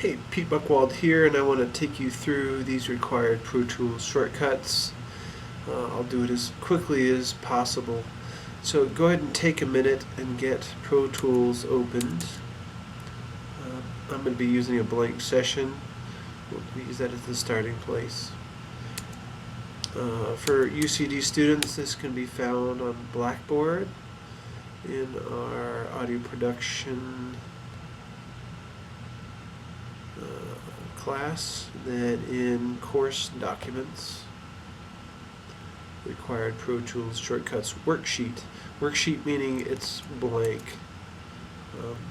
Hey, Pete Buchwald here, and I want to take you through these required Pro Tools shortcuts. I'll do it as quickly as possible. So go ahead and take a minute and get Pro Tools opened. I'm going to be using a blank session. We'll use that as the starting place. For UCD students, this can be found on Blackboard in our audio production class, then in course documents, required Pro Tools shortcuts worksheet. Worksheet meaning it's blank.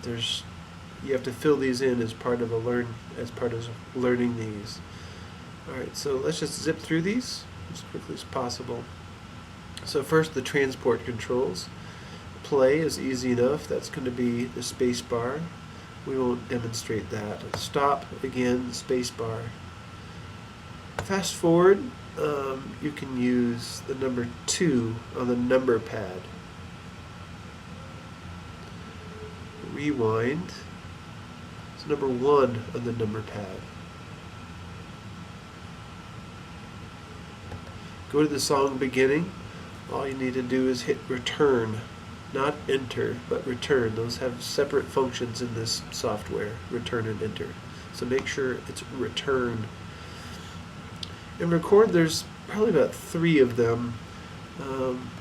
You have to fill these in as part of learning these. All right, so let's just zip through these as quickly as possible. So first, the transport controls. Play is easy enough. That's going to be the space bar. We won't demonstrate that. Stop, again, space bar. Fast forward, you can use the number 2 on the number pad. Rewind, it's number 1 on the number pad. Go to the song beginning. All you need to do is hit return. Not enter, but return. Those have separate functions in this software, return and enter. So make sure it's return. In record, there's probably about 3 of them,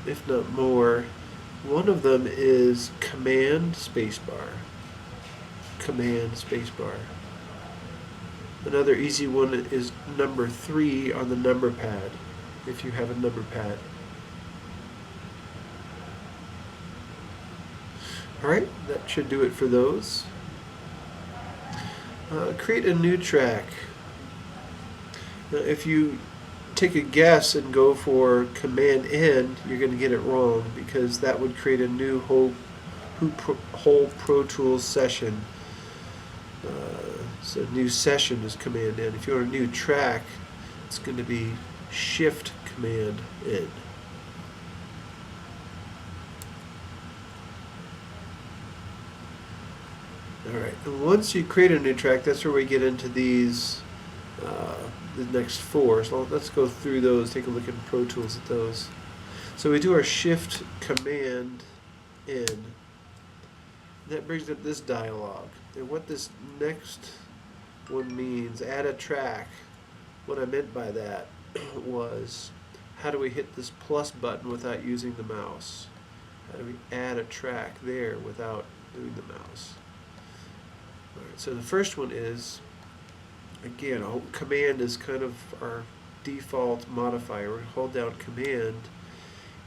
if not more. One of them is command spacebar. Command spacebar. Another easy one is number 3 on the number pad, if you have a number pad. Alright, that should do it for those. Create a new track. Now, if you take a guess and go for Command N, you're going to get it wrong, because that would create a new whole Pro Tools session. So new session is Command N. If you want a new track, it's going to be Shift Command N. Alright, and once you create a new track, that's where we get into these, the next 4. So let's go through those, take a look at Pro Tools at those. So we do our Shift Command N. That brings up this dialog. And what this next one means, add a track. What I meant by that was, how do we hit this plus button without using the mouse? How do we add a track there without doing the mouse? Alright, so the first one is, again, command is kind of our default modifier. We hold down command,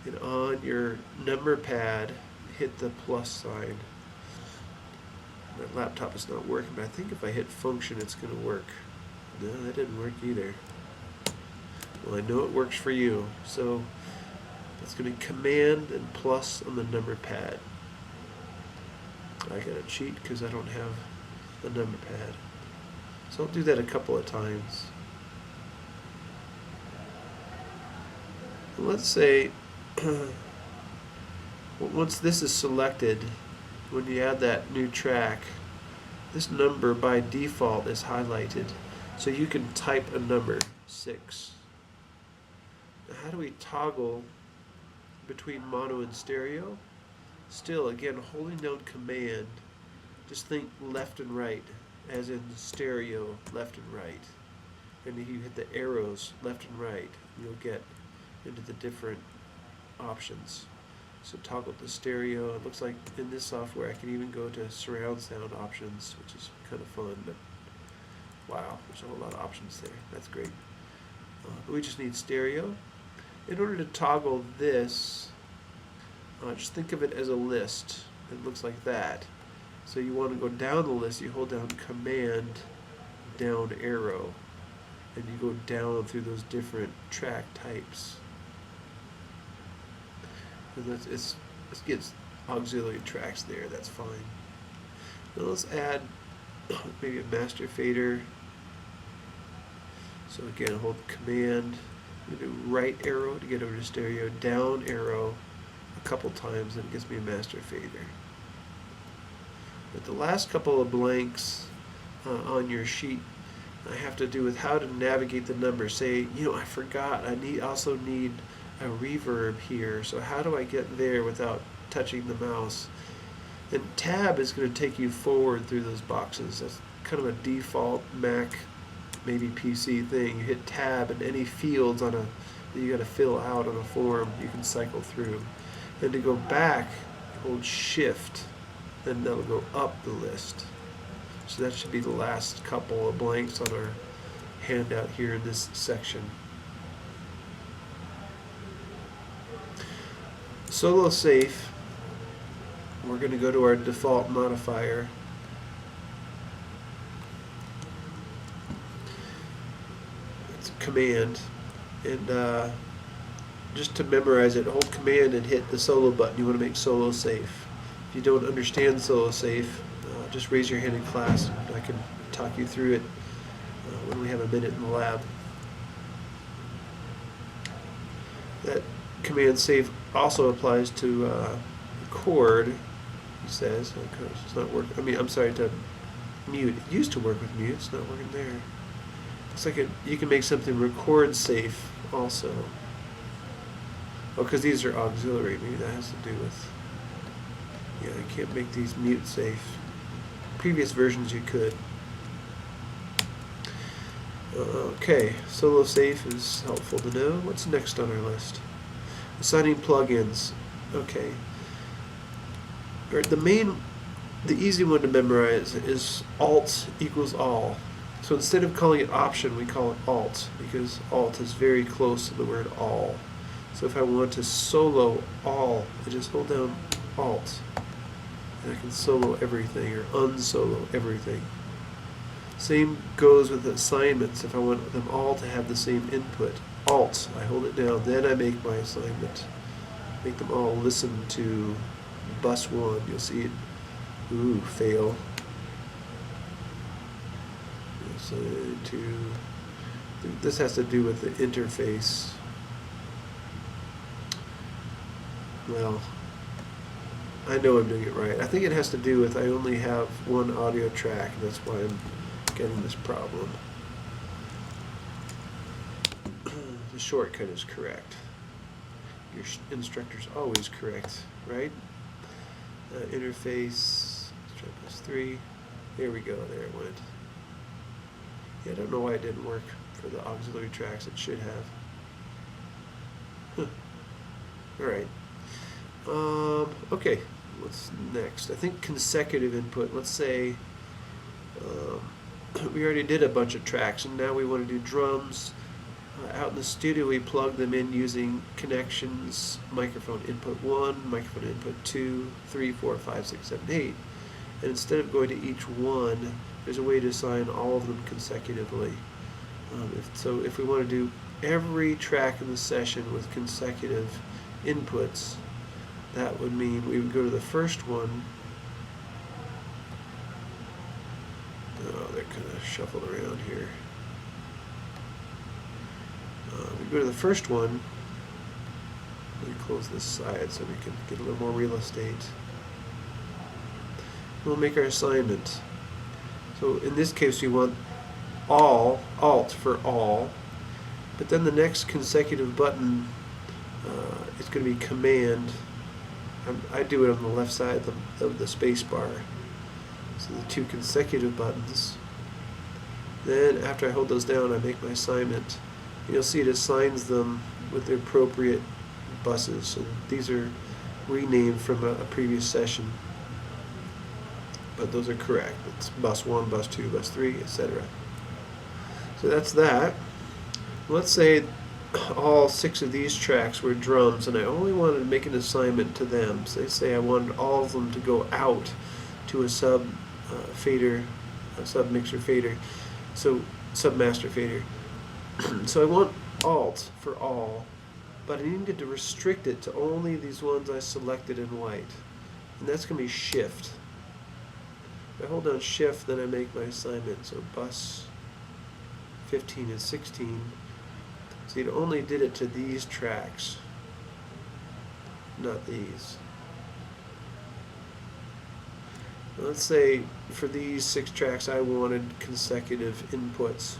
and on your number pad, hit the plus sign. My laptop is not working, but I think if I hit function, it's going to work. No, that didn't work either. Well, I know it works for you. So it's going to be command and plus on the number pad. I got to cheat because I don't have the number pad. So I'll do that a couple of times. Let's say once this is selected, when you add that new track, this number by default is highlighted, so you can type a number, 6. Now, how do we toggle between mono and stereo? Still, again, holding down command, just think left and right, as in stereo, left and right. And if you hit the arrows left and right, you'll get into the different options. So toggle to stereo. It looks like in this software I can even go to surround sound options, which is kind of fun, but wow, there's a whole lot of options there. That's great. We just need stereo. In order to toggle this, just think of it as a list. It looks like that. So you want to go down the list, you hold down command, down arrow, and you go down through those different track types. And let's get auxiliary tracks there, that's fine. Now let's add maybe a master fader. So again, hold command, we do right arrow to get over to stereo, down arrow a couple times, and it gives me a master fader. But the last couple of blanks, on your sheet have to do with how to navigate the numbers. Say, I forgot, also need a reverb here, so how do I get there without touching the mouse? And tab is going to take you forward through those boxes. That's kind of a default Mac, maybe PC thing. You hit tab, and any fields that you got to fill out on a form, you can cycle through. And to go back, hold shift, then that'll go up the list. So that should be the last couple of blanks on our handout here in this section. Solo safe, we're going to go to our default modifier. It's command, and just to memorize it, hold command and hit the solo button. You want to make solo safe. If you don't understand solo safe, just raise your hand in class and I can talk you through it when we have a minute in the lab. That command save also applies to record, he says. It's not working. I'm sorry, to mute. It used to work with mute. It's not working there. Looks like you can make something record safe also. Oh, because these are auxiliary. Maybe that has to do with... Yeah, I can't make these mute safe. Previous versions you could. Okay, solo safe is helpful to know. What's next on our list? Assigning plugins. Okay. All right, the easy one to memorize is alt equals all. So instead of calling it option, we call it alt, because alt is very close to the word all. So if I want to solo all, I just hold down alt. And I can solo everything or unsolo everything. Same goes with assignments. If I want them all to have the same input, alt, I hold it down, then I make my assignment. Make them all listen to bus 1. You'll see it. Ooh, fail. This has to do with the interface. Well, I know I'm doing it right. I think it has to do with I only have one audio track, and that's why I'm getting this problem. The shortcut is correct. Your instructor's always correct, right? Interface, let's try plus 3. There we go, there it went. Yeah, I don't know why it didn't work for the auxiliary tracks. It should have. Huh. Alright. Okay, what's next? I think consecutive input. Let's say we already did a bunch of tracks, and now we want to do drums. Out in the studio, we plug them in using connections, microphone input 1, microphone input 2, 3, 4, 5, 6, 7, 8. And instead of going to each one, there's a way to assign all of them consecutively. If we want to do every track in the session with consecutive inputs, that would mean we would go to the first one. Oh, they're kind of shuffled around here. We go to the first one. Let me close this side so we can get a little more real estate. We'll make our assignment. So in this case, we want all, alt for all, but then the next consecutive button is going to be command. I do it on the left side of the space bar. So the 2 consecutive buttons. Then after I hold those down, I make my assignment. You'll see it assigns them with the appropriate buses. So these are renamed from a previous session, but those are correct. It's bus 1, bus 2, bus 3, etc. So that's that. Let's say all 6 of these tracks were drums, and I only wanted to make an assignment to them. So they say I wanted all of them to go out to a sub fader, a sub mixer fader, so sub master fader. So I want alt for all, but I needed to restrict it to only these ones I selected in white, and that's going to be shift. If I hold down shift, then I make my assignment. So bus 15 and 16. So it only did it to these tracks, not these. Let's say for these 6 tracks I wanted consecutive inputs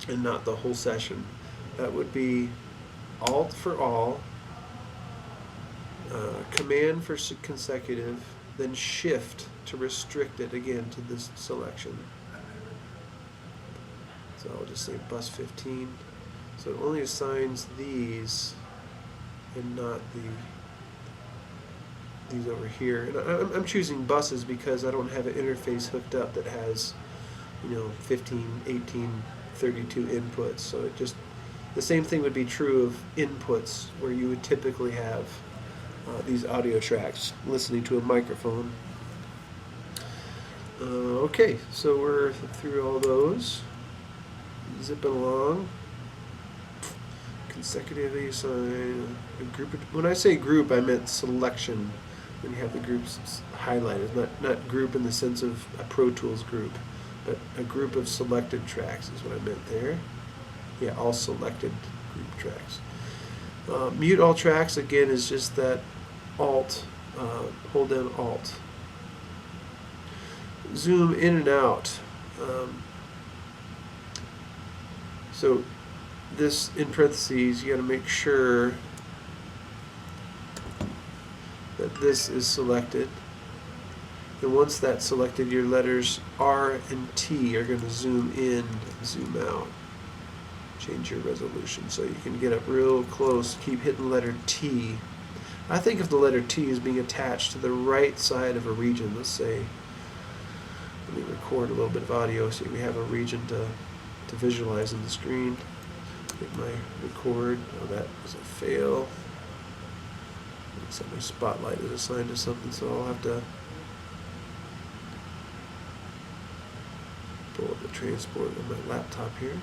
and not the whole session. That would be Alt for all, Command for consecutive, then Shift to restrict it again to this selection. So I'll just say bus 15. So it only assigns these and not these over here. And I'm choosing buses because I don't have an interface hooked up that has, 15, 18, 32 inputs. So it just, the same thing would be true of inputs where you would typically have these audio tracks listening to a microphone. Okay, so we're through all those. Zipping along. Consecutively assign a group. When I say group, I meant selection. When you have the groups highlighted, not group in the sense of a Pro Tools group, but a group of selected tracks is what I meant there. Yeah, all selected group tracks. Mute all tracks again is just that Alt. Hold down Alt. Zoom in and out. So this in parentheses, you got to make sure that this is selected. And once that's selected, your letters R and T are going to zoom in and zoom out. Change your resolution so you can get up real close. Keep hitting letter T. I think of the letter T as being attached to the right side of a region. Let's say, let me record a little bit of audio so we have a region to visualize on the screen. Hit my record. Oh, that was a fail. Looks like my spotlight is assigned to something, so I'll have to pull up the transport on my laptop here.